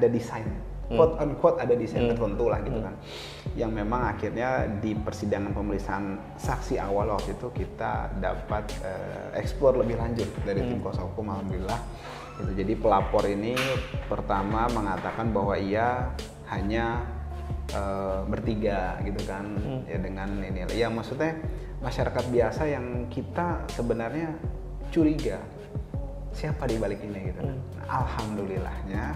ada desain, quote unquote ada desain tertentu lah gitu kan, yang memang akhirnya di persidangan pemeriksaan saksi awal waktu itu kita dapat explore lebih lanjut dari tim kuasa hukum, alhamdulillah. Gitu. Jadi pelapor ini pertama mengatakan bahwa ia hanya bertiga gitu kan, ya dengan ini, ya maksudnya masyarakat biasa yang kita sebenarnya curiga siapa di balik ini gitu kan. Alhamdulillahnya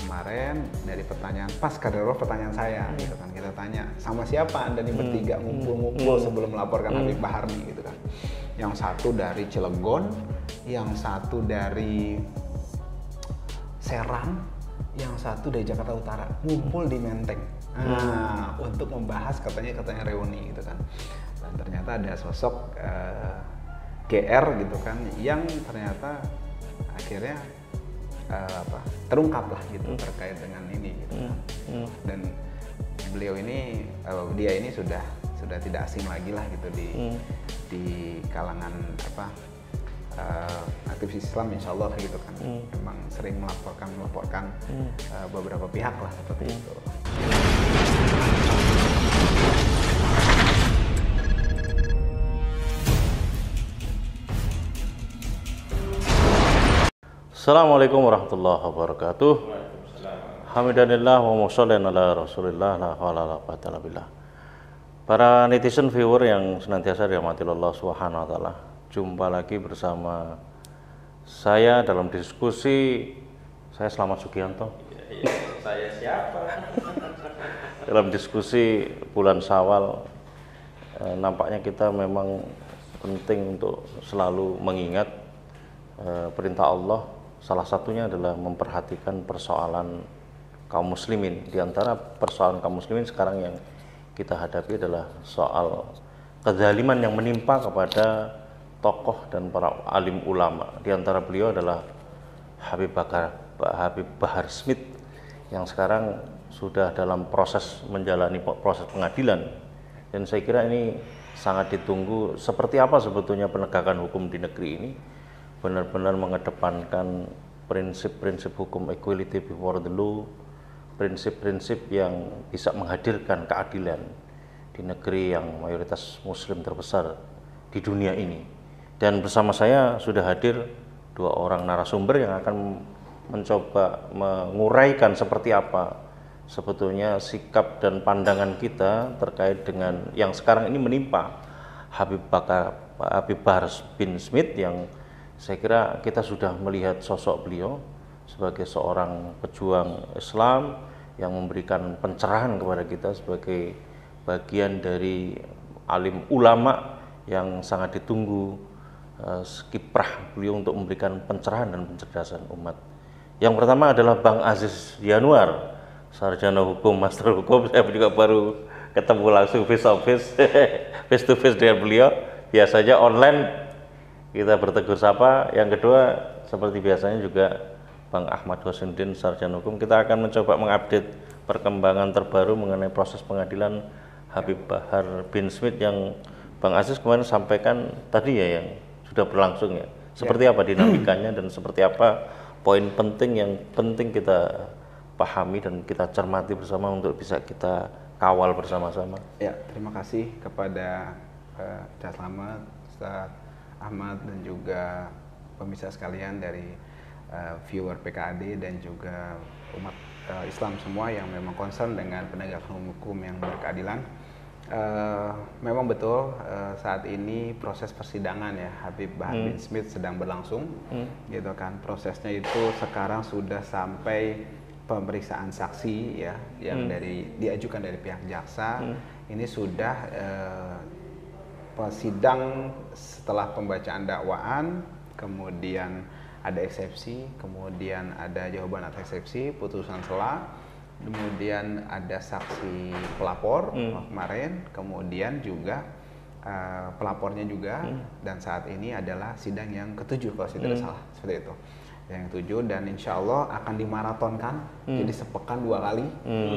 kemarin dari pertanyaan pas kaderul pertanyaan saya gitu kan, kita tanya sama siapa anda nih bertiga ngumpul-ngumpul sebelum melaporkan Habib Bahar nih gitu kan. Yang satu dari Cilegon, yang satu dari Serang, yang satu dari Jakarta Utara, ngumpul di Menteng. Nah, untuk membahas katanya reuni gitu kan. Dan ternyata ada sosok GR gitu kan, yang ternyata akhirnya terungkap lah gitu terkait dengan ini gitu kan. Dan beliau ini dia ini sudah tidak asing lagi lah gitu di kalangan aktivis Islam, insya Allah gitu kan. Memang sering melaporkan beberapa pihak lah seperti itu. Assalamualaikum warahmatullahi wabarakatuh. Hamdanillah wa musallan ala Rasulillah la haula wala quwwata illa billah. Para netizen viewer yang senantiasa dirahmati Allah Subhanahu wa taala, jumpa lagi bersama saya dalam diskusi. Saya Slamet Sugianto. Saya siapa? Dalam diskusi bulan Syawal, nampaknya kita memang penting untuk selalu mengingat perintah Allah. Salah satunya adalah memperhatikan persoalan kaum muslimin. Di antara persoalan kaum muslimin sekarang yang kita hadapi adalah soal kezaliman yang menimpa kepada tokoh dan para alim ulama. Di antara beliau adalah Habib Bahar Smith yang sekarang sudah dalam proses menjalani proses pengadilan. Dan saya kira ini sangat ditunggu, seperti apa sebetulnya penegakan hukum di negeri ini, benar-benar mengedepankan prinsip-prinsip hukum equality before the law, prinsip-prinsip yang bisa menghadirkan keadilan di negeri yang mayoritas muslim terbesar di dunia ini. Dan bersama saya sudah hadir dua orang narasumber yang akan mencoba menguraikan seperti apa sebetulnya sikap dan pandangan kita terkait dengan yang sekarang ini menimpa Habib Bahar bin Smith, yang saya kira kita sudah melihat sosok beliau sebagai seorang pejuang Islam yang memberikan pencerahan kepada kita sebagai bagian dari alim ulama yang sangat ditunggu kiprah beliau untuk memberikan pencerahan dan pencerdasan umat. Yang pertama adalah Bang Aziz Yanuar, sarjana hukum, master hukum. Saya juga baru ketemu langsung face to face dengan beliau. Biasanya online kita bertegur sapa. Yang kedua, seperti biasanya juga Bang Ahmad Husnuddin, sarjana hukum. Kita akan mencoba mengupdate perkembangan terbaru mengenai proses pengadilan Habib Bahar bin Smith yang Bang Aziz kemarin sampaikan tadi ya, yang sudah berlangsung ya. Seperti apa dinamikanya dan seperti apa poin penting yang penting kita pahami dan kita cermati bersama untuk bisa kita kawal bersama-sama. Ya, terima kasih kepada Ustaz Slamet, Ustaz Ahmad, dan juga pemirsa sekalian dari viewer PKAD dan juga umat Islam semua yang memang concern dengan penegakan hukum yang berkeadilan. Memang betul saat ini proses persidangan ya Habib Bahar bin Smith sedang berlangsung, gitu kan. Prosesnya itu sekarang sudah sampai pemeriksaan saksi ya, yang diajukan dari pihak jaksa. Ini sudah sidang setelah pembacaan dakwaan, kemudian ada eksepsi, kemudian ada jawaban atas eksepsi, putusan sela, kemudian ada saksi pelapor kemarin, kemudian juga pelapornya juga, dan saat ini adalah sidang yang ketujuh kalau saya tidak salah, seperti itu. Yang ketujuh, dan insya Allah akan dimaratonkan, jadi sepekan 2 kali,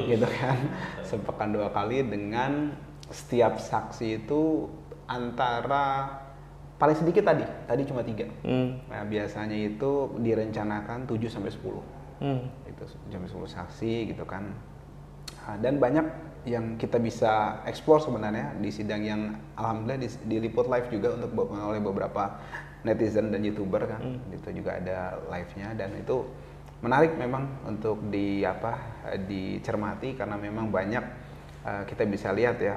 gitu kan, sepekan 2 kali dengan setiap saksi itu antara paling sedikit tadi cuma 3. Nah, biasanya itu direncanakan 7 sampai 10. Itu jam 10 saksi gitu kan. Dan banyak yang kita bisa eksplor sebenarnya di sidang yang alhamdulillah diliput live juga oleh beberapa netizen dan youtuber kan. Itu juga ada live-nya dan itu menarik memang untuk dicermati karena memang banyak kita bisa lihat ya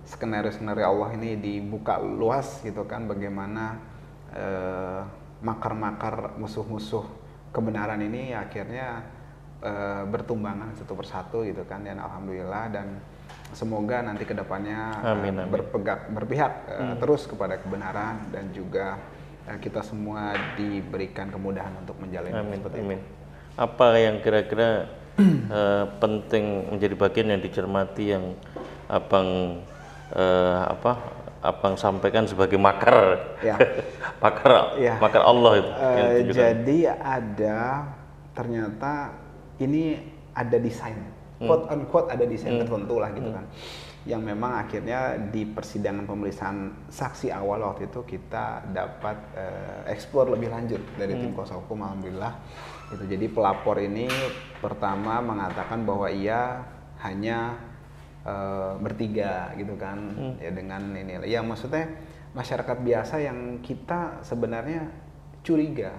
skenario Allah ini dibuka luas gitu kan, bagaimana makar-makar musuh-musuh kebenaran ini akhirnya bertumbangan satu persatu gitu kan, dan alhamdulillah dan semoga nanti kedepannya berpihak terus kepada kebenaran dan juga kita semua diberikan kemudahan untuk menjalani seperti itu. Apa yang kira-kira penting menjadi bagian yang dicermati yang abang sampaikan sebagai makar ya. makar Allah itu jadi ternyata ini ada desain quote unquote ada desain tertentu lah gitu kan, yang memang akhirnya di persidangan pemeriksaan saksi awal waktu itu kita dapat eksplor lebih lanjut dari tim kuasa hukum alhamdulillah. Itu jadi pelapor ini pertama mengatakan bahwa ia hanya bertiga gitu kan, ya dengan ini ya, maksudnya masyarakat biasa yang kita sebenarnya curiga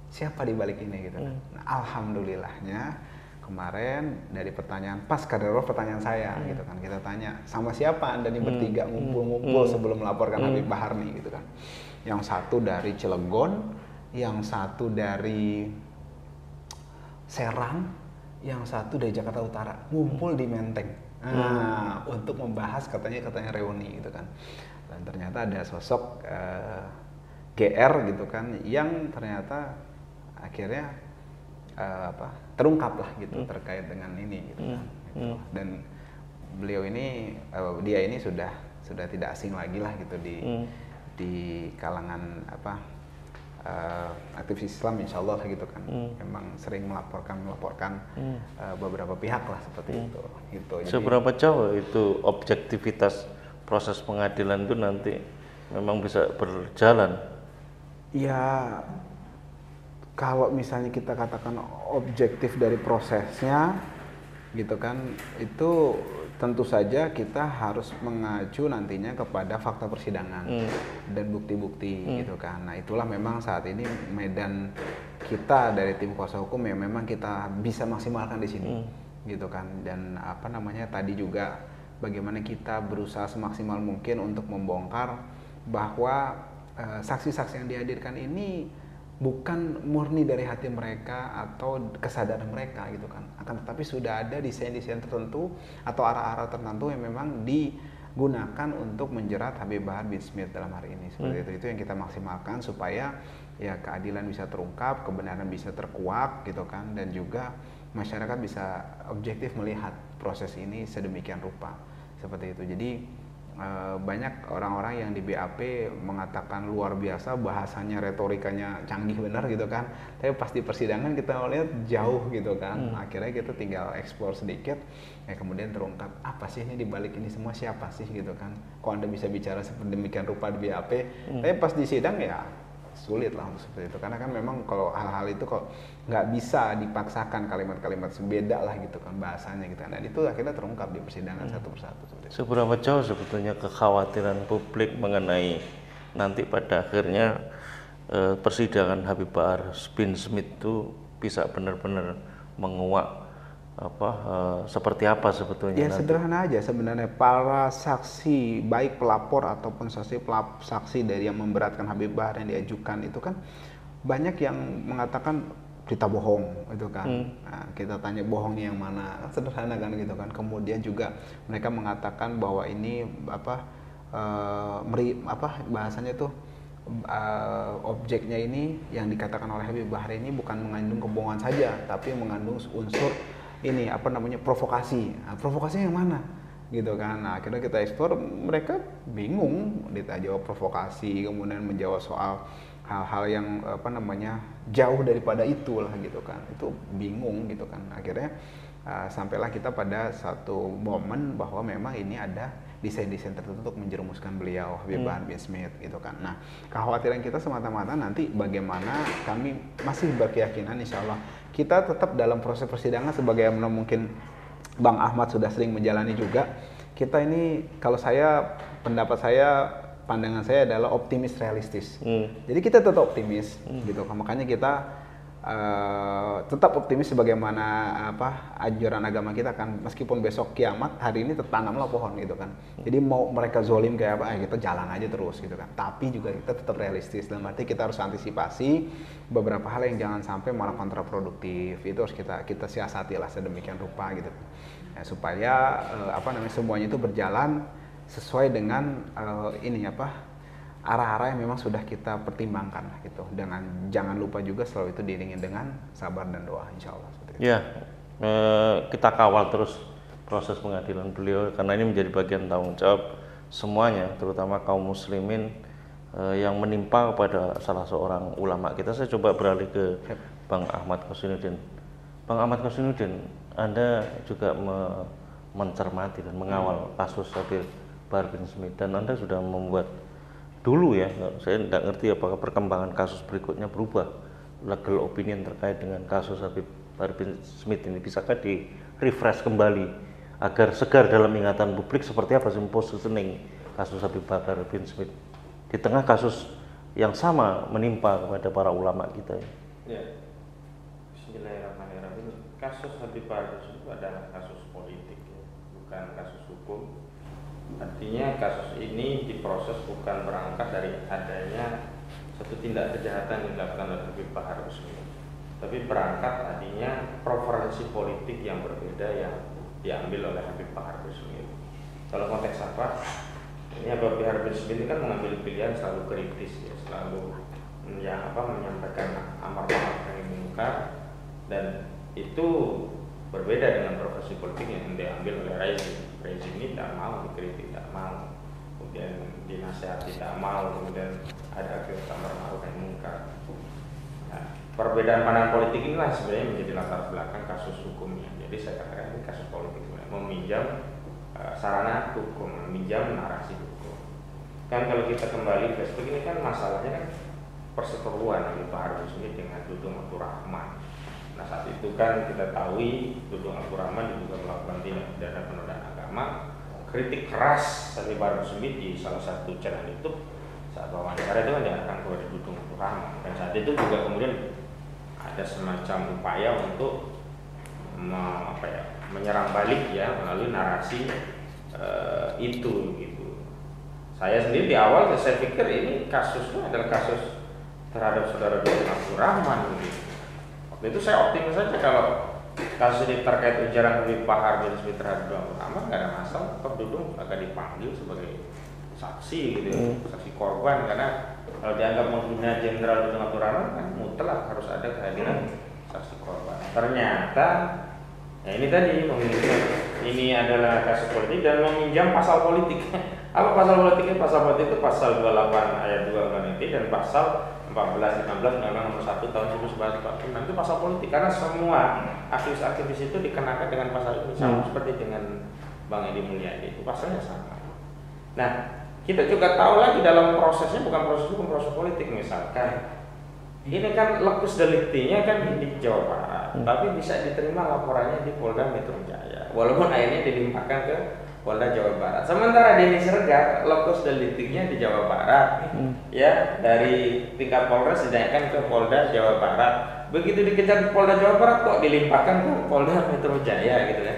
siapa di balik ini gitu kan. Nah, alhamdulillahnya kemarin dari pertanyaan pertanyaan saya gitu kan, kita tanya sama siapa anda nih bertiga ngumpul-ngumpul sebelum melaporkan Habib Bahar nih gitu kan. Yang satu dari Cilegon, yang satu dari Serang, yang satu dari Jakarta Utara, ngumpul di Menteng. Nah, untuk membahas katanya reuni gitu kan. Dan ternyata ada sosok GR gitu kan yang ternyata akhirnya terungkap lah gitu terkait dengan ini gitu kan. Gitu. Dan beliau ini dia ini sudah tidak asing lagi lah gitu di kalangan aktivis Islam insya Allah gitu kan. Memang sering melaporkan beberapa pihak lah seperti itu. Gitu. Jadi, seberapa jauh itu objektivitas proses pengadilan itu nanti memang bisa berjalan? Ya kalau misalnya kita katakan objektif dari prosesnya gitu kan, itu tentu saja kita harus mengacu nantinya kepada fakta persidangan dan bukti-bukti gitu kan. Nah itulah memang saat ini medan kita dari tim kuasa hukum yang memang kita bisa maksimalkan di sini gitu kan. Dan tadi juga bagaimana kita berusaha semaksimal mungkin untuk membongkar bahwa saksi-saksi yang dihadirkan ini bukan murni dari hati mereka atau kesadaran mereka gitu kan, akan tetapi sudah ada desain-desain tertentu atau arah-arah tertentu yang memang digunakan untuk menjerat Habib Bahar bin Smith dalam hari ini seperti itu yang kita maksimalkan supaya ya keadilan bisa terungkap, kebenaran bisa terkuak gitu kan, dan juga masyarakat bisa objektif melihat proses ini sedemikian rupa seperti itu. Jadi banyak orang-orang yang di BAP mengatakan luar biasa bahasanya, retorikanya canggih benar gitu kan, tapi pas di persidangan kita lihat jauh gitu kan. Akhirnya kita tinggal eksplor sedikit ya, kemudian terungkap apa sih ini dibalik ini semua, siapa sih gitu kan, kok anda bisa bicara sedemikian rupa di BAP. Tapi pas di sidang ya sulit lah untuk seperti itu, karena kan memang kalau hal-hal itu kok nggak bisa dipaksakan, kalimat-kalimat beda lah gitu kan bahasanya gitu kan, dan itu akhirnya terungkap di persidangan satu persatu. Seberapa jauh sebetulnya kekhawatiran publik mengenai nanti pada akhirnya persidangan Habib Bahar bin Smith itu bisa benar-benar menguak seperti apa sebetulnya? Ya nanti sederhana aja sebenarnya, para saksi baik pelapor ataupun saksi dari yang memberatkan Habib Bahar yang diajukan itu kan banyak yang mengatakan berita bohong itu kan. Nah, kita tanya bohongnya yang mana, sederhana kan gitu kan. Kemudian juga mereka mengatakan bahwa ini bahasanya tuh objeknya ini yang dikatakan oleh Habib Bahar ini bukan mengandung kebohongan saja, tapi mengandung unsur ini provokasi. Nah, provokasinya yang mana gitu kan. Nah, akhirnya kita eksplor, mereka bingung jawab provokasi, kemudian menjawab soal hal-hal yang jauh daripada itulah gitu kan. Itu bingung gitu kan. Akhirnya sampailah kita pada satu momen bahwa memang ini ada desain-desain tertentu untuk menjerumuskan beliau Habib Bahar bin Smith gitu kan. Nah, kekhawatiran kita semata-mata nanti bagaimana kami masih berkeyakinan insya Allah kita tetap dalam proses persidangan sebagaimana mungkin Bang Ahmad sudah sering menjalani juga. Kita ini kalau saya pendapat saya pandangan saya adalah optimis realistis. Jadi kita tetap optimis gitu. Makanya kita tetap optimis sebagaimana ajaran agama kita kan, meskipun besok kiamat, hari ini tertanamlah pohon gitu kan. Jadi mau mereka zolim kayak apa, kita jalan aja terus gitu kan. Tapi juga kita tetap realistis, dalam arti kita harus antisipasi beberapa hal yang jangan sampai malah kontraproduktif. Itu harus kita siasati lah sedemikian rupa gitu ya, supaya semuanya itu berjalan sesuai dengan arah-arah yang memang sudah kita pertimbangkan gitu. Dengan jangan lupa juga selalu itu diiringi dengan sabar dan doa insya Allah. Ya, kita kawal terus proses pengadilan beliau karena ini menjadi bagian tanggung jawab semuanya, terutama kaum muslimin yang menimpa kepada salah seorang ulama kita. Saya coba beralih ke Bang Ahmad Kosinuddin. Bang Ahmad Kosinuddin, Anda juga mencermati dan mengawal kasus Habib Bahar bin Smith, dan Anda sudah membuat dulu ya, saya tidak ngerti apakah perkembangan kasus berikutnya berubah legal opinion terkait dengan kasus Habib Bahar bin Smith ini. Bisakah di refresh kembali agar segar dalam ingatan publik seperti apa sih positioning kasus Habib Bahar bin Smith di tengah kasus yang sama menimpa kepada para ulama kita ya? Ya, Bismillahirrahmanirrahim. Kasus Habib Bahar bin Smith adalah kasus politik ya, bukan kasus hukum. Artinya kasus ini diproses bukan berangkat dari adanya satu tindak kejahatan yang dilakukan oleh Habib Bahar bin Smith, tapi berangkat adanya preferensi politik yang berbeda yang diambil oleh Habib Bahar bin Smith. Kalau konteks apa? Ini Habib Bahar bin Smith ini kan mengambil pilihan selalu kritis ya, selalu menyampaikan amar ma'ruf nahi munkar, dan itu berbeda dengan profesi politik yang diambil oleh rezim. Rezim ini tidak mau dikritik, tidak mau, kemudian dinasihati, tidak mau, kemudian ada aktivitas amar ma'ruf nahi munkar. Nah, perbedaan pandangan politik inilah sebenarnya menjadi latar belakang kasus hukumnya. Jadi saya katakan ini kasus politik sebenarnya, meminjam sarana hukum, meminjam narasi hukum. Kan kalau kita kembali flashback ini kan masalahnya kan perseteruan Habib Bahar bin Smith dengan Dudung Abdul Rahman. Nah saat itu kan kita tahu Dudung Abdul Rahman juga melakukan tindak pidana penodaan agama, kritik keras Habib Bahar bin Smith di salah satu channel YouTube saat wawancara itu kan diarahkan kepada Dudung Abdul Rahman, dan saat itu juga kemudian ada semacam upaya untuk menyerang balik ya melalui narasi itu gitu. Saya sendiri di awal saya pikir ini kasusnya adalah kasus terhadap saudara Dudung Abdul Rahman gitu. Waktu itu saya optimis saja kalau kasus ini terkait ujaran Habib Bahar bin Smith terhadap Dudung Abdul Rahman nggak ada masalah, tetap Dudung akan dipanggil sebagai saksi gitu, saksi korban, karena kalau dianggap menghina Jenderal Dudung Abdul Rahman kan mutlak harus ada kehadiran saksi korban. Ternyata ya ini tadi ini adalah kasus politik dan meminjam pasal politik. Apa pasal politiknya? Pasal politik itu pasal 28 ayat 2 Undang-Undang ITE dan pasal 14-15 Undang-Undang Nomor 1 Tahun 1946 itu pasal politik, karena semua aktivis-aktivis itu dikenakan dengan pasal ini sama seperti dengan Bang Edi Mulyadi, itu pasalnya sama. Nah, kita juga tahu lagi dalam prosesnya bukan proses hukum, proses politik. Misalkan ini kan lokus deliktinya kan di Jawa Barat, tapi bisa diterima laporannya di Polda Metro Jaya, walaupun akhirnya dilimpahkan ke Polda Jawa Barat. Sementara Denny Siregar lokus deliktinya di Jawa Barat, ya dari tingkat Polres dinaikkan ke Polda Jawa Barat. Begitu dikejar di Polda Jawa Barat kok dilimpahkan ke Polda Metro Jaya gitu ya.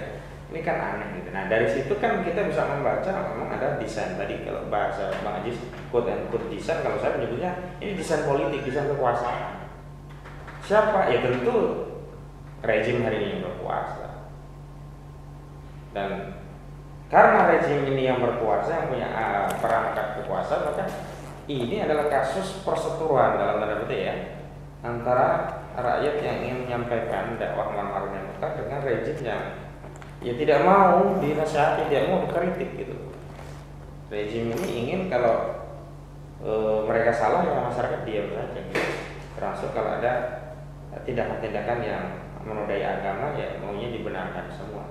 Ini kan aneh gitu. Nah dari situ kan kita bisa membaca memang ada desain tadi, kalau bahasa Bang Ajis quote and quote desain, kalau saya menyebutnya ini desain politik, desain kekuasaan. Siapa? Ya tentu rezim hari ini yang berkuasa. Dan karena rezim ini yang berkuasa, yang punya perangkat kekuasaan, maka ini adalah kasus perseteruan dalam tanda petik ya antara rakyat yang ingin menyampaikan dakwah amar ma'ruf nahi munkar dengan rezim yang ya tidak mau dinasihati, tidak mau dikritik gitu. Rezim ini ingin kalau mereka salah ya masyarakat diam saja gitu. Termasuk kalau ada tindakan-tindakan yang menodai agama ya maunya dibenarkan semua.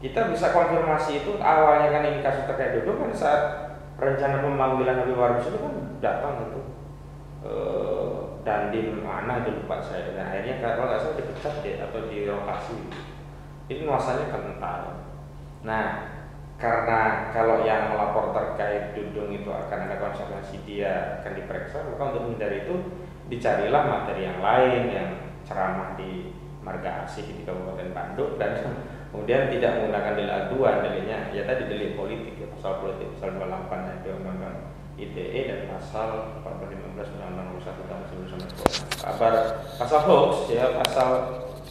kita bisa konfirmasi itu awalnya kan ini kasus terkait Dudung kan saat rencana pemanggilan Habib Waris itu kan datang itu dan di mana itu lupa saya, dan akhirnya kalau nggak salah dipecat deh atau dirotasi. Ini nuansanya kental. Nah, karena kalau yang melapor terkait Dudung itu akan ada konsekuensi, dia akan diperiksa, maka untuk menghindari itu dicarilah materi yang lain yang ceramah di Marga Asih di Kabupaten Bandung, dan kemudian tidak menggunakan delik aduan, deliknya ya tadi delik politik ya, pasal politik, pasal 28 ayat 2 Undang-Undang ITE dan pasal 1415 Undang-Undang Nomor 1 Tahun 1999. Kabar pasal hoax ya, pasal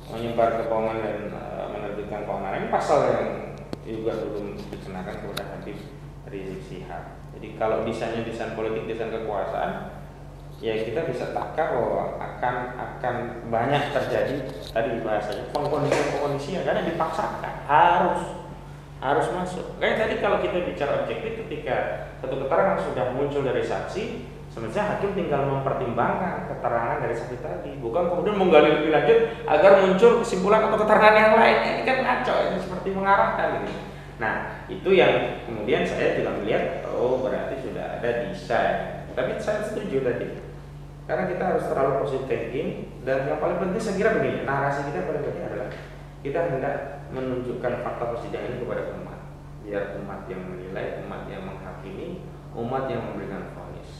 menyebar kebohongan dan menerbitkan keonaran, ini pasal yang juga belum dikenakan kepada Habib Rizik Syihab. Jadi kalau desainnya desain politik, desain kekuasaan, ya kita bisa takar bahwa akan banyak terjadi tadi bahasanya pengkondisian karena dipaksakan harus masuk. Kayak tadi kalau kita bicara objektif, ketika satu keterangan sudah muncul dari saksi, sebenarnya hakim tinggal mempertimbangkan keterangan dari saksi tadi, bukan kemudian menggali lebih lanjut agar muncul kesimpulan atau keterangan yang lain. Ini kan ngaco, ini seperti mengarahkan gitu. Nah, itu yang kemudian saya juga melihat, oh berarti sudah ada desain. Tapi saya setuju tadi, karena kita harus terlalu positive thinking, dan yang paling penting saya kira begini, narasi kita paling penting adalah kita hendak menunjukkan fakta persidangan ini kepada umat, biar umat yang menilai, umat yang menghakimi, umat yang memberikan vonis.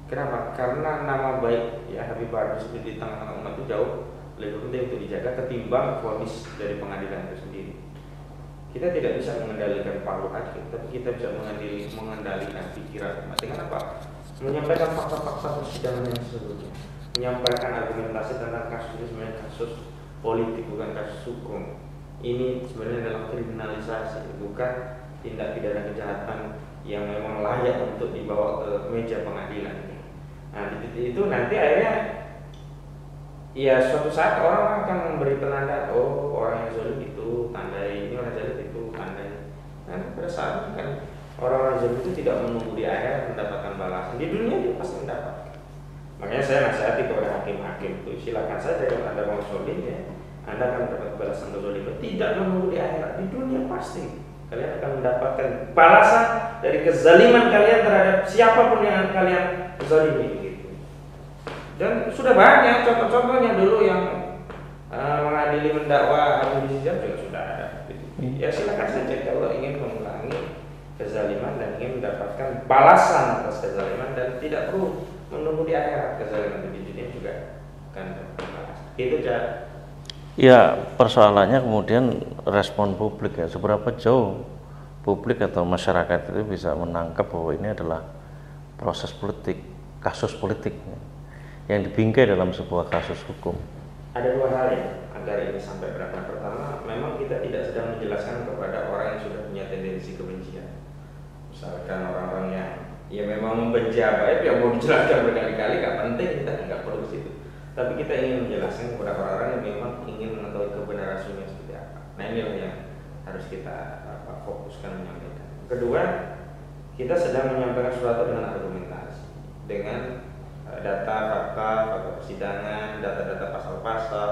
Kenapa? Karena nama baik ya Habib Waris itu di tengah-tengah umat itu jauh lebih penting untuk dijaga ketimbang vonis dari pengadilan itu sendiri. Kita tidak bisa mengendalikan palu hakim, tapi kita bisa mengendalikan pikiran umat. Dengan apa? Menyampaikan fakta-fakta persidangan yang sesungguhnya, menyampaikan argumentasi tentang kasus ini sebenarnya kasus politik, bukan kasus hukum. Ini sebenarnya adalah kriminalisasi, bukan tindak pidana kejahatan yang memang layak untuk dibawa ke meja pengadilan. Nah, di titik itu nanti akhirnya ya suatu saat orang akan memberi penanda, oh orang yang zalim itu tandai, ini orang zalim itu tandai. Nah, pada saat kan orang-orang zalim itu tidak menunggu di akhirat mendapatkan balasan, di dunia dia pasti mendapat. Makanya saya nasihati kepada hakim-hakim itu, silakan saja kalau Anda mau zalim ya, Anda akan mendapat balasan kezaliman. Tidak menunggu di akhirat, di dunia pasti kalian akan mendapatkan balasan dari kezaliman kalian terhadap siapapun yang kalian zalimi. Dan sudah banyak contoh-contohnya dulu yang mengadili mendakwa Abu Rizal juga sudah ada. Ya silakan saja kalau ingin mengulangi kezaliman dan ingin mendapatkan balasan atas kezaliman, dan tidak perlu menunggu di akhirat, kezaliman di dunia juga akan terbalas. Itu cara. Ya, persoalannya kemudian respon publik ya, seberapa jauh publik atau masyarakat itu bisa menangkap bahwa ini adalah proses politik, kasus politik yang dibingkai dalam sebuah kasus hukum. Ada dua hal ya agar ini sampai berakar. Pertama, memang kita tidak sedang menjelaskan kepada orang yang sudah punya tendensi kebencian. Misalkan orang-orang yang ya memang membenci apa yang mau dijelaskan berkali-kali, nggak penting, kita nggak perlu ke situ. Tapi kita ingin menjelaskan kepada orang-orang yang memang ingin mengetahui kebenaran sesungguhnya seperti apa. Nah, inilah yang harus kita fokuskan menyampaikan. Kedua, kita sedang menyampaikan sesuatu dengan argumentasi, dengan data, fakta persidangan, data-data pasal-pasal,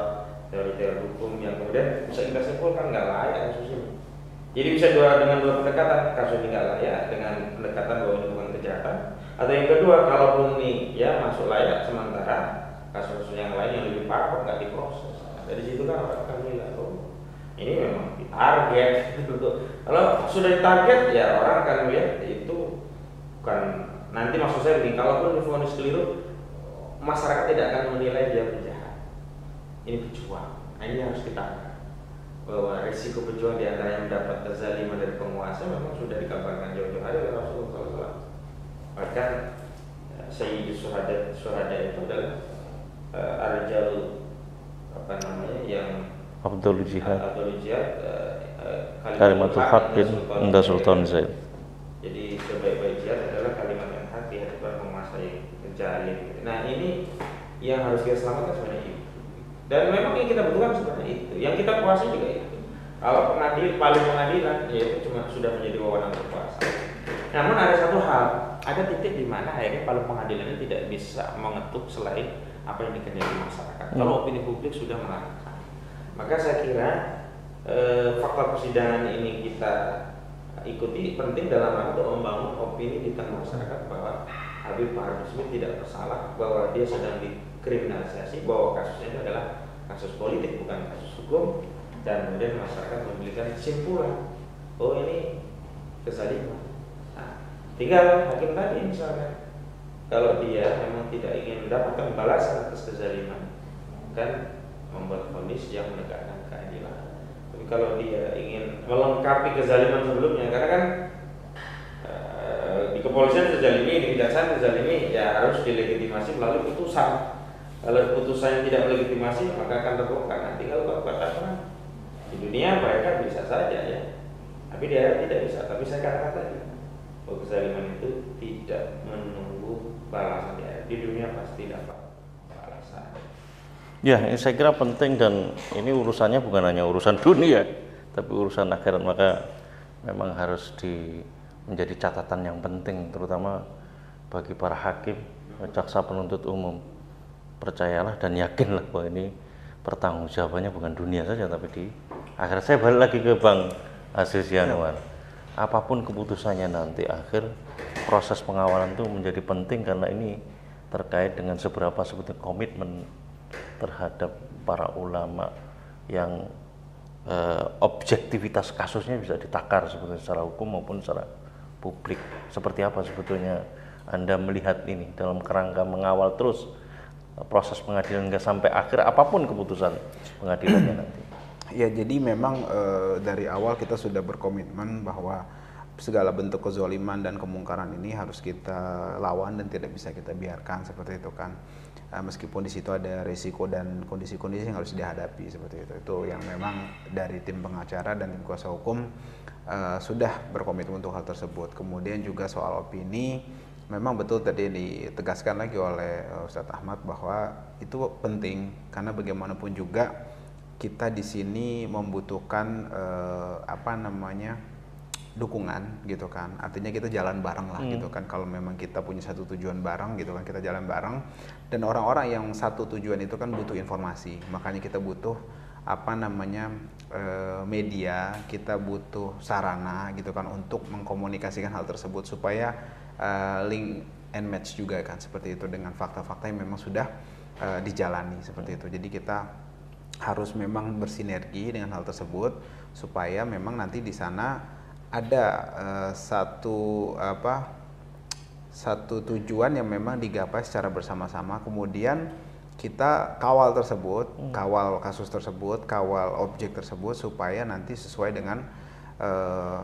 teori-teori hukum yang kemudian bisa kita simpulkan nggak layak kasus ini. Jadi bisa dengan dua pendekatan, kasus ini nggak layak dengan pendekatan bahwa ini bukan kejahatan, atau yang kedua, kalaupun ini ya masuk layak, sementara kasus-kasus yang lain yang lebih parah nggak diproses. Nah, dari situ kan orang akan bilang, oh ini memang ditarget. Kalau sudah ditarget ya orang akan melihat itu bukan. Nanti maksud saya begini, kalaupun divonis keliru, masyarakat tidak akan menilai dia penjahat. Ini pejuang. Nah, ini harus kita bahwa risiko pejuang di antara yang mendapat kezaliman dari penguasa memang sudah dikabarkan jauh-jauh hari oleh Rasulullah SAW. Bahkan Sayyidus Syuhada itu adalah Arjal yang Abdul Jihad kalimatul haqqin inda Sultan Zaid. Jadi sebaik-baik jihad adalah kalimat yang hak di hadapan penguasa yang zalim. Nah, ini yang harus kita selamatkan sebenarnya itu. Dan memang yang kita butuhkan sebenarnya itu. Yang kita kuasai juga itu. Kalau paling pengadilan, ya itu cuma sudah menjadi wewenang kekuasaan. Namun ada satu hal, ada titik di mana akhirnya paling pengadilan ini tidak bisa mengetuk selain apa yang dikehendaki masyarakat. Kalau opini publik sudah mengarahkan, maka saya kira fakta persidangan ini kita ikuti penting dalam rangka untuk membangun opini di tengah masyarakat bahwa Habib Bahar Smith tidak bersalah, bahwa dia sedang dikriminalisasi, bahwa kasusnya itu adalah kasus politik bukan kasus hukum, dan kemudian masyarakat memberikan kesimpulan, oh ini kezaliman. Nah, tinggal hakim tadi misalnya, kalau dia memang tidak ingin mendapatkan balasan atas kezaliman, kan membuat vonis yang menegakkan keadilan. Tapi kalau dia ingin melengkapi kezaliman sebelumnya, karena kan di kepolisian terzalimi, di kejaksaan terzalimi, ya harus dilegitimasi melalui putusan. Kalau putusannya tidak melegitimasi, maka akan terbongkar. Nanti kalau katakan di dunia mereka bisa saja ya, tapi di akhirat tidak bisa. Tapi saya katakan tadi, bahwa kezaliman itu tidak menunggu balasan di akhirat. Di dunia pasti dapat balasan. Ya, ini saya kira penting, dan ini urusannya bukan hanya urusan dunia, tapi urusan akhirat, maka memang harus menjadi catatan yang penting, terutama bagi para hakim, jaksa penuntut umum. Percayalah dan yakinlah bahwa ini pertanggungjawabannya bukan dunia saja, tapi di akhirat. Saya balik lagi ke Bang Aziz Yanuar. Apapun keputusannya nanti, akhir proses pengawalan itu menjadi penting, karena ini terkait dengan seberapa sebetulnya komitmen terhadap para ulama yang objektivitas kasusnya bisa ditakar sebetulnya secara hukum maupun secara publik. Seperti apa sebetulnya Anda melihat ini dalam kerangka mengawal terus proses pengadilan hingga sampai akhir apapun keputusan pengadilannya nanti? Ya, jadi memang dari awal kita sudah berkomitmen bahwa segala bentuk kezaliman dan kemungkaran ini harus kita lawan dan tidak bisa kita biarkan seperti itu kan. Meskipun di situ ada risiko dan kondisi-kondisi yang harus dihadapi seperti itu. Itu yang memang dari tim pengacara dan tim kuasa hukum sudah berkomitmen untuk hal tersebut. Kemudian juga soal opini, memang betul tadi ditegaskan lagi oleh Ustadz Ahmad bahwa itu penting, karena bagaimanapun juga kita di sini membutuhkan dukungan gitu kan. Artinya kita jalan bareng lah gitu kan. Kalau memang kita punya satu tujuan bareng gitu kan, kita jalan bareng. Dan orang-orang yang satu tujuan itu kan butuh informasi. Makanya kita butuh media, kita butuh sarana gitu kan untuk mengkomunikasikan hal tersebut supaya link and match juga kan, seperti itu dengan fakta-fakta yang memang sudah dijalani seperti itu. Jadi kita harus memang bersinergi dengan hal tersebut supaya memang nanti di sana ada satu tujuan yang memang digapai secara bersama-sama. Kemudian kita kawal tersebut, kawal kasus tersebut, kawal objek tersebut supaya nanti sesuai dengan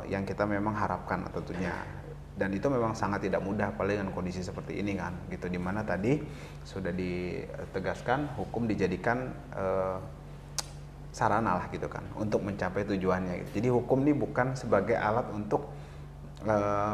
yang kita memang harapkan tentunya. Dan itu memang sangat tidak mudah, apalagi dengan kondisi seperti ini kan, gitu. Dimana tadi sudah ditegaskan hukum dijadikan sarana lah gitu kan untuk mencapai tujuannya gitu. Jadi hukum ini bukan sebagai alat untuk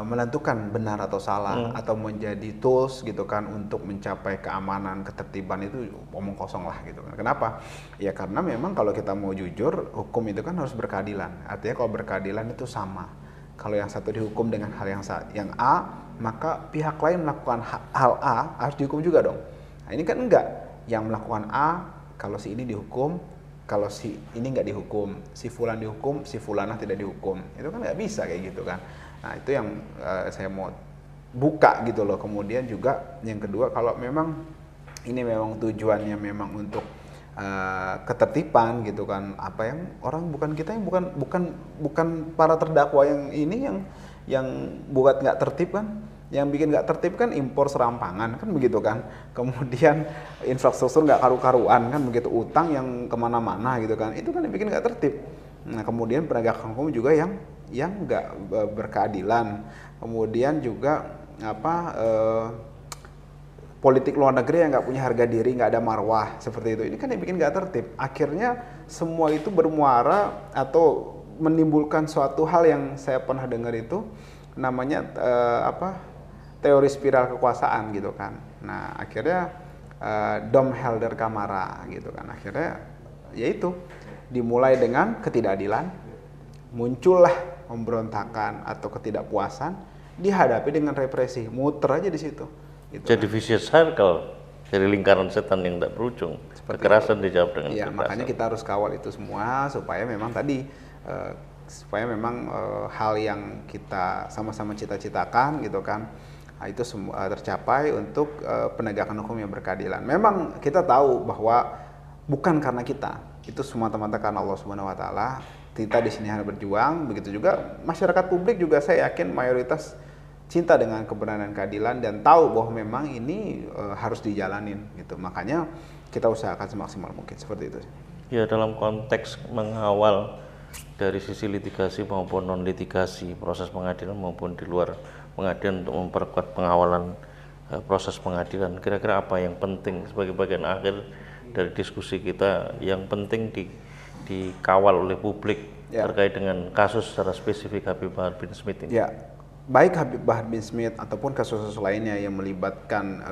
menentukan benar atau salah atau menjadi tools gitu kan untuk mencapai keamanan, ketertiban. Itu omong kosong lah gitu kan. Kenapa? Ya karena memang kalau kita mau jujur, hukum itu kan harus berkeadilan. Artinya kalau berkeadilan itu sama. Kalau yang satu dihukum dengan hal yang A, maka pihak lain melakukan hal A harus dihukum juga dong. Nah ini kan enggak. Yang melakukan A, kalau si ini dihukum, kalau si ini nggak dihukum, si fulan dihukum, si fulanah tidak dihukum. Itu kan nggak bisa kayak gitu kan. Nah itu yang saya mau buka gitu loh. Kemudian juga yang kedua, kalau memang ini memang tujuannya memang untuk ketertiban gitu kan, apa yang orang bukan kita yang bukan para terdakwa yang ini yang buat nggak tertib kan, yang bikin nggak tertib kan impor serampangan kan begitu kan, kemudian infrastruktur nggak karu-karuan kan begitu, utang yang kemana-mana gitu kan, itu kan yang bikin nggak tertib. Nah kemudian penegakan hukum juga yang nggak berkeadilan, kemudian juga politik luar negeri yang nggak punya harga diri, nggak ada marwah seperti itu. Ini kan yang bikin nggak tertib. Akhirnya semua itu bermuara atau menimbulkan suatu hal yang saya pernah dengar itu namanya teori spiral kekuasaan gitu kan. Nah akhirnya Dom Helder Camara gitu kan. Akhirnya yaitu dimulai dengan ketidakadilan, muncullah pemberontakan atau ketidakpuasan, dihadapi dengan represi, muter aja di situ. Gitu jadi kan. vicious circle. dari lingkaran setan yang tidak berujung. Seperti Kekerasan dijawab dengan Iya, kekerasan. makanya kita harus kawal itu semua supaya memang tadi hal yang kita sama-sama cita-citakan gitu kan, itu semua tercapai untuk penegakan hukum yang berkeadilan. Memang kita tahu bahwa bukan karena kita, itu semata-mata karena Allah Subhanahu wa taala. Kita di sini hanya berjuang, begitu juga masyarakat publik juga saya yakin mayoritas cinta dengan kebenaran dan keadilan dan tahu bahwa memang ini harus dijalanin gitu. Makanya kita usahakan semaksimal mungkin seperti itu. Ya, dalam konteks mengawal dari sisi litigasi maupun non litigasi, proses pengadilan maupun di luar pengadilan untuk memperkuat pengawalan proses pengadilan, kira-kira apa yang penting sebagai bagian akhir dari diskusi kita yang penting dikawal oleh publik terkait dengan kasus secara spesifik Habib Bahar bin Smith ini? Ya, baik Habib Bahar bin Smith ataupun kasus-kasus lainnya yang melibatkan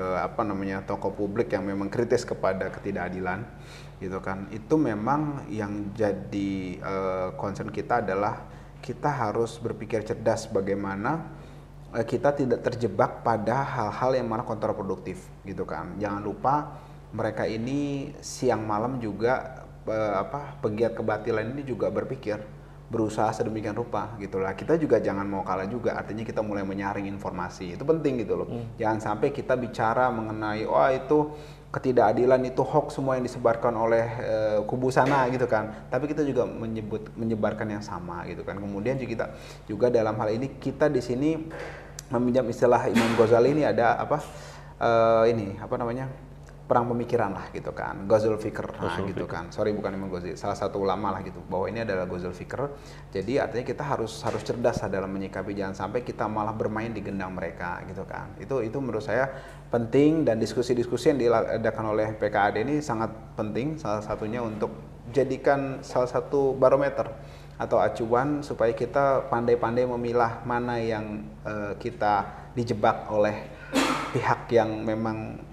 tokoh publik yang memang kritis kepada ketidakadilan gitu kan, itu memang yang jadi concern kita adalah kita harus berpikir cerdas bagaimana kita tidak terjebak pada hal-hal yang malah kontraproduktif gitu kan. Jangan lupa mereka ini siang malam juga pegiat kebatilan ini juga berpikir, berusaha sedemikian rupa gitulah. Kita juga jangan mau kalah juga, artinya kita mulai menyaring informasi, itu penting gitu loh. Jangan sampai kita bicara mengenai itu ketidakadilan, itu hoax semua yang disebarkan oleh kubu sana gitu kan, tapi kita juga menyebarkan yang sama gitu kan. Kemudian juga dalam hal ini kita di sini meminjam istilah Imam Ghazali, ini ada perang pemikiran lah gitu kan, Ghazul Fikr gitu kan. Sorry, bukan Imam Ghazali, salah satu ulama lah gitu, bahwa ini adalah Ghazul Fikr. Jadi artinya kita harus cerdas lah dalam menyikapi, jangan sampai kita malah bermain di gendang mereka gitu kan. Itu menurut saya penting, dan diskusi-diskusi yang diadakan oleh PKAD ini sangat penting, salah satunya untuk jadikan salah satu barometer atau acuan supaya kita pandai-pandai memilah mana yang kita dijebak oleh pihak yang memang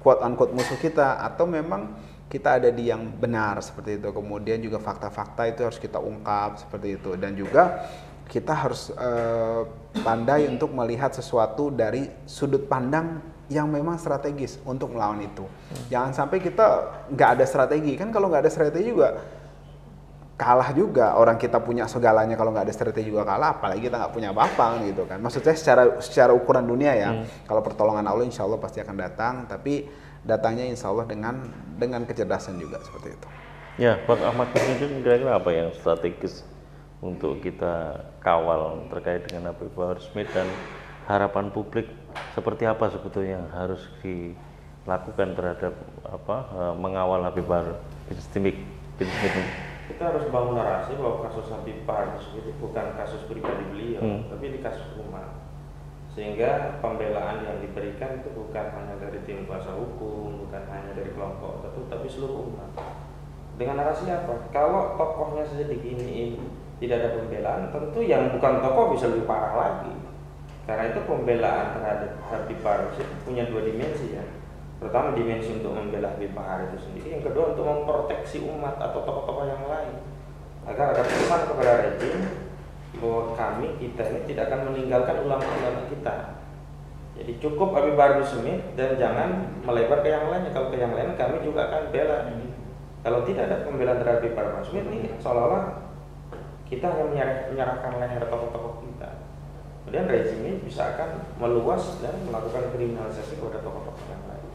quote unquote musuh kita, atau memang kita ada di yang benar seperti itu. Kemudian juga fakta-fakta itu harus kita ungkap seperti itu, dan juga kita harus pandai untuk melihat sesuatu dari sudut pandang yang memang strategis untuk melawan itu. Jangan sampai kita nggak ada strategi, kan kalau nggak ada strategi juga kalah juga. Orang kita punya segalanya, kalau nggak ada strategi juga kalah, apalagi kita nggak punya apa-apa gitu kan. Maksudnya secara ukuran dunia ya, kalau pertolongan Allah insya Allah pasti akan datang, tapi datangnya insya Allah dengan kecerdasan juga seperti itu. Ya, Bang Ahmad Kusnudin, kira-kira apa yang strategis untuk kita kawal terkait dengan Habib Bahar Smith, dan harapan publik seperti apa sebetulnya yang harus dilakukan terhadap mengawal Habib Bahar bin Smith? Kita harus bangun narasi bahwa kasus Habib Bahar Smith itu bukan kasus pribadi beliau, tapi ini kasus umat. Sehingga pembelaan yang diberikan itu bukan hanya dari tim kuasa hukum, bukan hanya dari kelompok tertentu, tapi seluruh umat. Dengan narasi apa? Kalau tokohnya saja diginiin, tidak ada pembelaan, tentu yang bukan tokoh bisa lebih parah lagi. Karena itu pembelaan terhadap Habib Bahar Smith punya dua dimensi ya. Pertama, dimensi untuk membela Habib Bahar itu sendiri, yang kedua untuk memproteksi umat atau tokoh-tokoh yang lain, agar ada pesan kepada rejim bahwa kita ini tidak akan meninggalkan ulama-ulama kita. Jadi cukup Habib Bahar Smith dan jangan melebar ke yang lainnya. Kalau ke yang lain kami juga akan bela. Kalau tidak ada pembelaan terhadap Habib Bahar Smith, ini seolah-olah kita hanya menyerahkan leher tokoh-tokoh kita. Kemudian rejim ini bisa akan meluas dan melakukan kriminalisasi kepada tokoh-tokoh yang lain.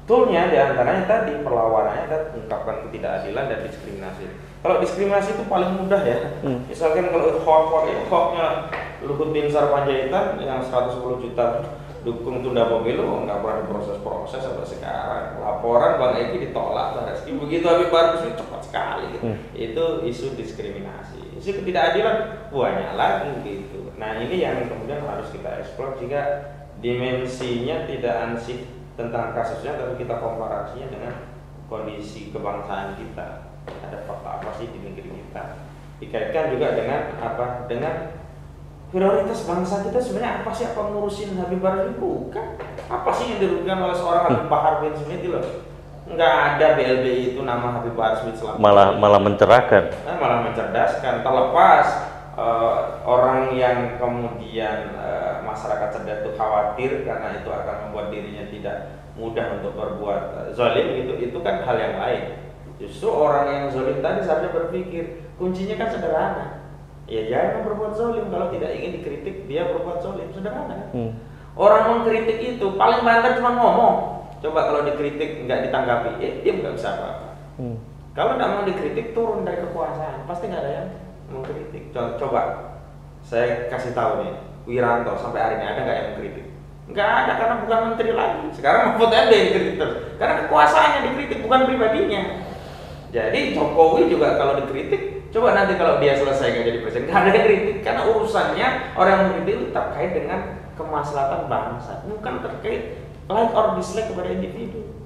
Toolnya diantaranya tadi perlawanannya dan mengungkapkan ketidakadilan dan diskriminasi. Kalau diskriminasi itu paling mudah ya. Misalkan kalau hoax-nya Luhut Binsar Panjaitan yang 110 juta dukung tunda pemilu nggak pernah diproses sampai sekarang. Laporan Bang Eki ditolak, begitu Habib Bahar Smith cepat sekali. Gitu. Itu isu diskriminasi. Isu ketidakadilan banyak lagi gitu. Nah ini yang kemudian harus kita eksplor, jika dimensinya tidak ansih tentang kasusnya, tapi kita komparasinya dengan kondisi kebangsaan kita. Ada fakta apa sih di negeri kita? Dikaitkan juga dengan apa? Dengan prioritas bangsa kita sebenarnya apa sih? Apa ngurusin Habib Bahar Smith? Bukan. Apa sih yang dirugikan oleh seorang Habib Bahar bin Smith itu loh? Nggak ada BLBI itu nama Habib Bahar Smith selama malah mencerahkan. Malah mencerdaskan. Terlepas orang yang kemudian masyarakat cerdas itu khawatir karena itu akan membuat dirinya tidak mudah untuk berbuat zalim gitu, itu kan hal yang lain. Justru orang yang zalim tadi seharusnya berpikir, kuncinya kan sederhana. Ya jangan berbuat zalim, kalau tidak ingin dikritik dia berbuat zalim, sederhana. Orang mengkritik itu paling banter cuma ngomong. Coba kalau dikritik nggak ditanggapi, dia nggak bisa apa-apa. Kalau nggak mau dikritik, turun dari kekuasaan, pasti nggak ada yang mengkritik. Coba saya kasih tahu nih, Wiranto sampai hari ini ada nggak yang mengkritik? Nggak ada, karena bukan menteri lagi. Sekarang Mahfud MD yang dikritik terus, karena kekuasaannya dikritik, bukan pribadinya. Jadi Jokowi juga kalau dikritik, coba nanti kalau dia selesai nggak jadi presiden, nggak ada yang kritik, karena urusannya orang yang mengkritik itu terkait dengan kemaslahatan bangsa, bukan terkait like or dislike kepada individu.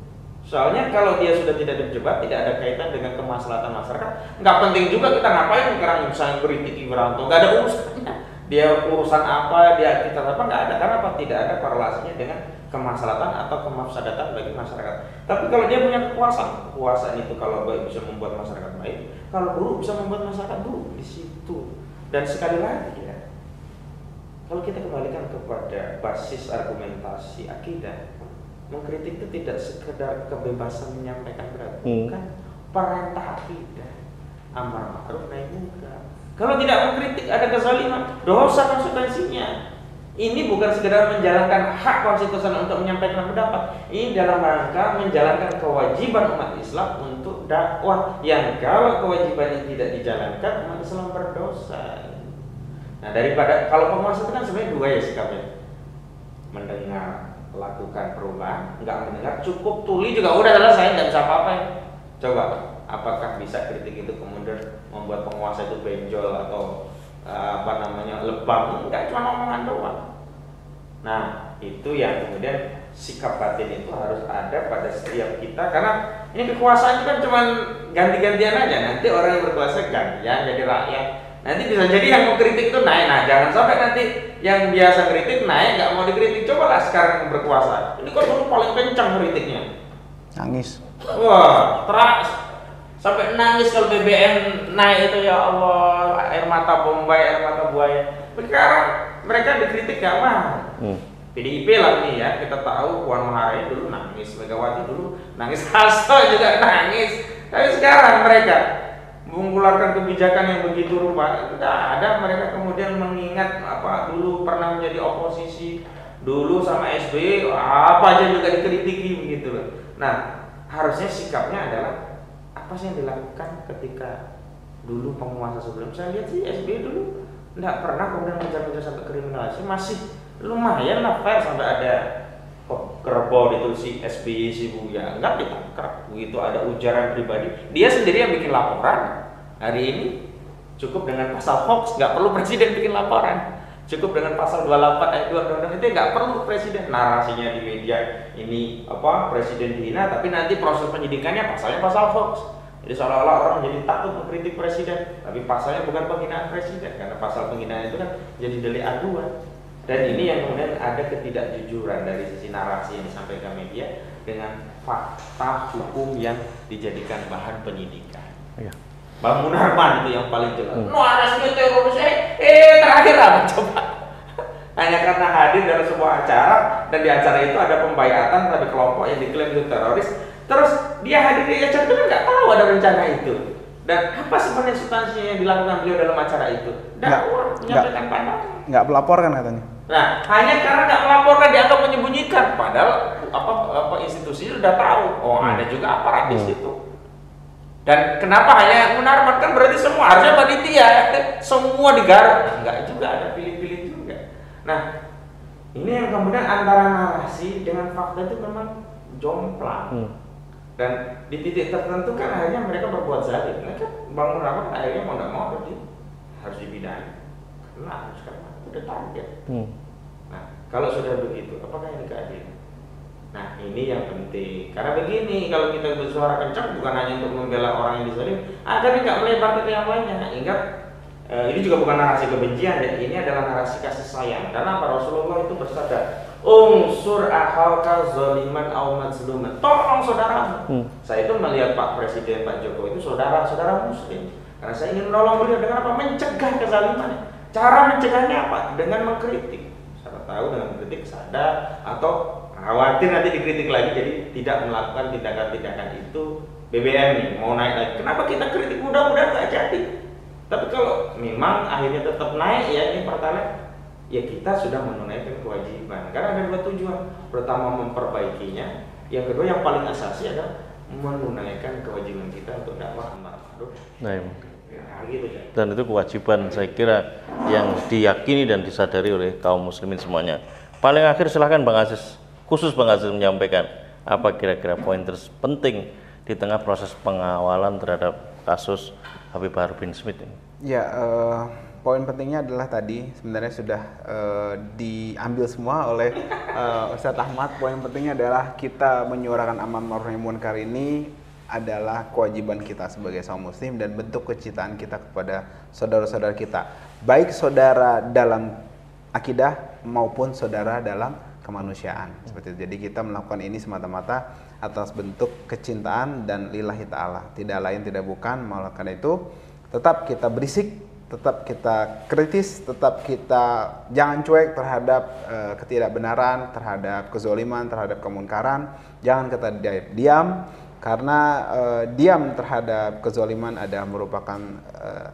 Soalnya kalau dia sudah tidak terjebak, tidak ada kaitan dengan kemaslahatan masyarakat, nggak penting juga kita ngapain sekarang misalnya kritik Wiranto, nggak ada urusannya. Dia urusan apa, dia kita apa, nggak ada, karena apa? Tidak ada korelasinya dengan kemaslahatan atau kemafsadatan bagi masyarakat. Tapi kalau dia punya kekuasaan itu kalau baik bisa membuat masyarakat baik, kalau buruk bisa membuat masyarakat buruk, di situ. Dan sekali lagi ya, kalau kita kembalikan kepada basis argumentasi akidah, mengkritik itu tidak sekedar kebebasan menyampaikan pendapat, bukan perintah akidah, amar ma'ruf nahi munkar. Kalau tidak mengkritik ada kezaliman, dosa konsekuensinya. Ini bukan sekedar menjalankan hak konstitusional untuk menyampaikan pendapat. Ini dalam rangka menjalankan kewajiban umat Islam untuk dakwah, yang kalau kewajiban ini tidak dijalankan, umat Islam berdosa. Nah, daripada kalau penguasa itu kan sebenarnya dua ya sikapnya. Mendengar, lakukan perubahan, enggak mendengar, cukup tuli juga udah selesai, enggak bisa apa-apa ya. Coba, apakah bisa kritik itu kemudian membuat penguasa itu benjol atau lebam? Enggak, cuma omongan doang. Nah, itu yang kemudian sikap batin itu harus ada pada setiap kita, karena ini kekuasaan itu kan cuma ganti-gantian aja. Nanti orang yang berkuasa gantian jadi rakyat. Nanti bisa jadi yang mau kritik itu naik. Nah, jangan sampai nanti yang biasa kritik naik, nggak mau dikritik. Cobalah sekarang yang berkuasa. Ini kok dulu paling kencang kritiknya. Nangis. Wah, teras. Sampai nangis kalau BBM naik itu, ya Allah, air mata Bombay, air mata buaya. Sekarang mereka dikritik gak mah. PDIP lah nih ya, kita tahu Puan Maharani dulu nangis, Megawati dulu nangis, Hasto juga nangis. Tapi sekarang mereka mengeluarkan kebijakan yang begitu rupa, tidak ada mereka kemudian mengingat apa dulu pernah menjadi oposisi, dulu sama SBY apa aja juga dikritiki begitu loh. Nah, harusnya sikapnya adalah apa sih yang dilakukan ketika dulu penguasa sebelum. Saya lihat sih SBY dulu tidak pernah kemudian mengejar-ngejar sampai kriminalisasi, masih lumayan lah fair, sampai ada kerbau ditulis SBY si Buya, enggak ditangkap begitu ada ujaran pribadi, dia sendiri yang bikin laporan. Hari ini cukup dengan pasal hoax, nggak perlu presiden bikin laporan. Cukup dengan pasal 28 ayat 2 undang-undang itu nggak perlu presiden. Narasinya di media ini apa presiden dihina, tapi nanti proses penyidikannya pasalnya pasal hoax. Jadi seolah-olah orang menjadi takut mengkritik presiden, tapi pasalnya bukan penghinaan presiden, karena pasal penghinaan itu kan jadi delik aduan. Dan ini yang kemudian ada ketidakjujuran dari sisi narasi yang disampaikan media dengan fakta hukum yang dijadikan bahan penyidikan. Iya. Bang Munarman itu yang paling jelas. Narasi teroris, terakhir apa coba? Hanya karena hadir dalam sebuah acara, dan di acara itu ada pembayatan pada kelompok yang diklaim itu teroris. Terus dia hadir di acara itu kan nggak tahu ada rencana itu. Dan apa sebenarnya substansinya yang dilakukan beliau dalam acara itu? Dakwah, menyampaikan pandangan. Nggak melaporkan katanya. Nah, hanya karena nggak melaporkan dianggap menyembunyikan, padahal apa institusinya sudah tahu. Oh, ada juga aparat di situ. Dan kenapa hanya Munarman, kan berarti semua harusnya panitia, semua digarap. Enggak juga, ada pilih-pilih juga. Nah, ini yang kemudian antara narasi dengan fakta itu memang jomplang. Dan di titik tertentu kan akhirnya mereka berbuat zalim. Mereka Bang Munarman akhirnya mau nggak mau harus dipidana. Karena udah target. Nah, kalau sudah begitu, apakah ini keadilan? Nah, ini yang penting. Karena begini, kalau kita bersuara kencang bukan hanya untuk membela orang yang dizalim, agar nggak melebar ke yang lainnya. Nah, ingat, ini juga bukan narasi kebencian, dan ini adalah narasi kasih sayang. Karena apa? Rasulullah itu bersabda, "Unsur akhaka zaliman aw mazluman." Tolong saudaramu. Saya itu melihat Pak Presiden Pak Jokowi itu saudara muslim. Karena saya ingin menolong beliau dengan apa? Mencegah kezaliman. Cara mencegahnya apa? Dengan mengkritik. Siapa tahu dengan mengkritik sadar atau Khawatir nanti dikritik lagi, jadi tidak melakukan tindakan-tindakan itu. BBM nih mau naik lagi, kenapa kita kritik, mudah-mudahan nggak jadi. Tapi kalau memang akhirnya tetap naik ya ini Pertalite, ya kita sudah menunaikan kewajiban. Karena ada 2 tujuan, pertama memperbaikinya, yang kedua yang paling asasi adalah menunaikan kewajiban kita untuk dakwah amar ma'ruf. Nah, Gitu ya. dan itu kewajiban saya kira yang diyakini dan disadari oleh kaum muslimin semuanya. Paling akhir silahkan Bang Aziz, khusus Bang Aziz menyampaikan apa kira-kira poin terpenting di tengah proses pengawalan terhadap kasus Habib Bahar bin Smith ini. Ya, poin pentingnya adalah tadi sebenarnya sudah diambil semua oleh Ustadz Ahmad. Poin pentingnya adalah kita menyuarakan amar ma'ruf nahi munkar ini adalah kewajiban kita sebagai kaum muslim dan bentuk kecintaan kita kepada saudara-saudara kita, baik saudara dalam akidah maupun saudara dalam kemanusiaan. Seperti itu. Jadi kita melakukan ini semata-mata atas bentuk kecintaan dan lillahi ta'ala, tidak lain tidak bukan. Melakukan itu tetap kita berisik, tetap kita kritis, tetap kita jangan cuek terhadap ketidakbenaran, terhadap kezoliman, terhadap kemunkaran. Jangan kita diam, karena diam terhadap kezoliman adalah merupakan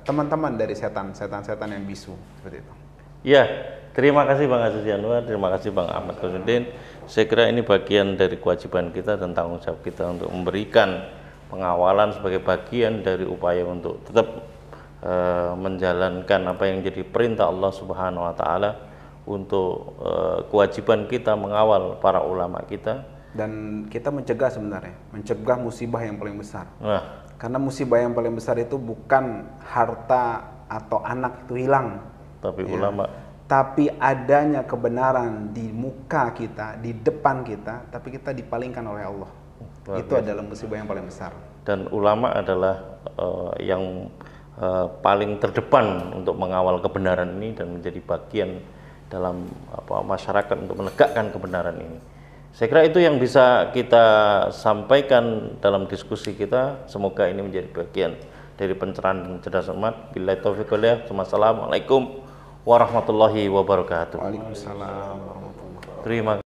teman-teman dari setan-setan yang bisu. Seperti itu. Ya, terima kasih Bang Aziz Yanuar, terima kasih Bang Ahmad Khairuddin. Saya kira ini bagian dari kewajiban kita dan tanggung jawab kita untuk memberikan pengawalan sebagai bagian dari upaya untuk tetap menjalankan apa yang jadi perintah Allah Subhanahu wa taala, untuk kewajiban kita mengawal para ulama kita dan kita mencegah, sebenarnya mencegah musibah yang paling besar. Nah, karena musibah yang paling besar itu bukan harta atau anak itu hilang, tapi ya, ulama, tapi adanya kebenaran di muka kita, di depan kita, tapi kita dipalingkan oleh Allah. Itu adalah musibah yang paling besar. Dan ulama adalah yang paling terdepan untuk mengawal kebenaran ini dan menjadi bagian dalam masyarakat untuk menegakkan kebenaran ini. Saya kira itu yang bisa kita sampaikan dalam diskusi kita. Semoga ini menjadi bagian dari pencerahan cerdas umat. Billahi taufiq walhidayah. Wassalamualaikum warahmatullahi wabarakatuh. Waalaikumsalam warahmatullahi wabarakatuh. Terima kasih.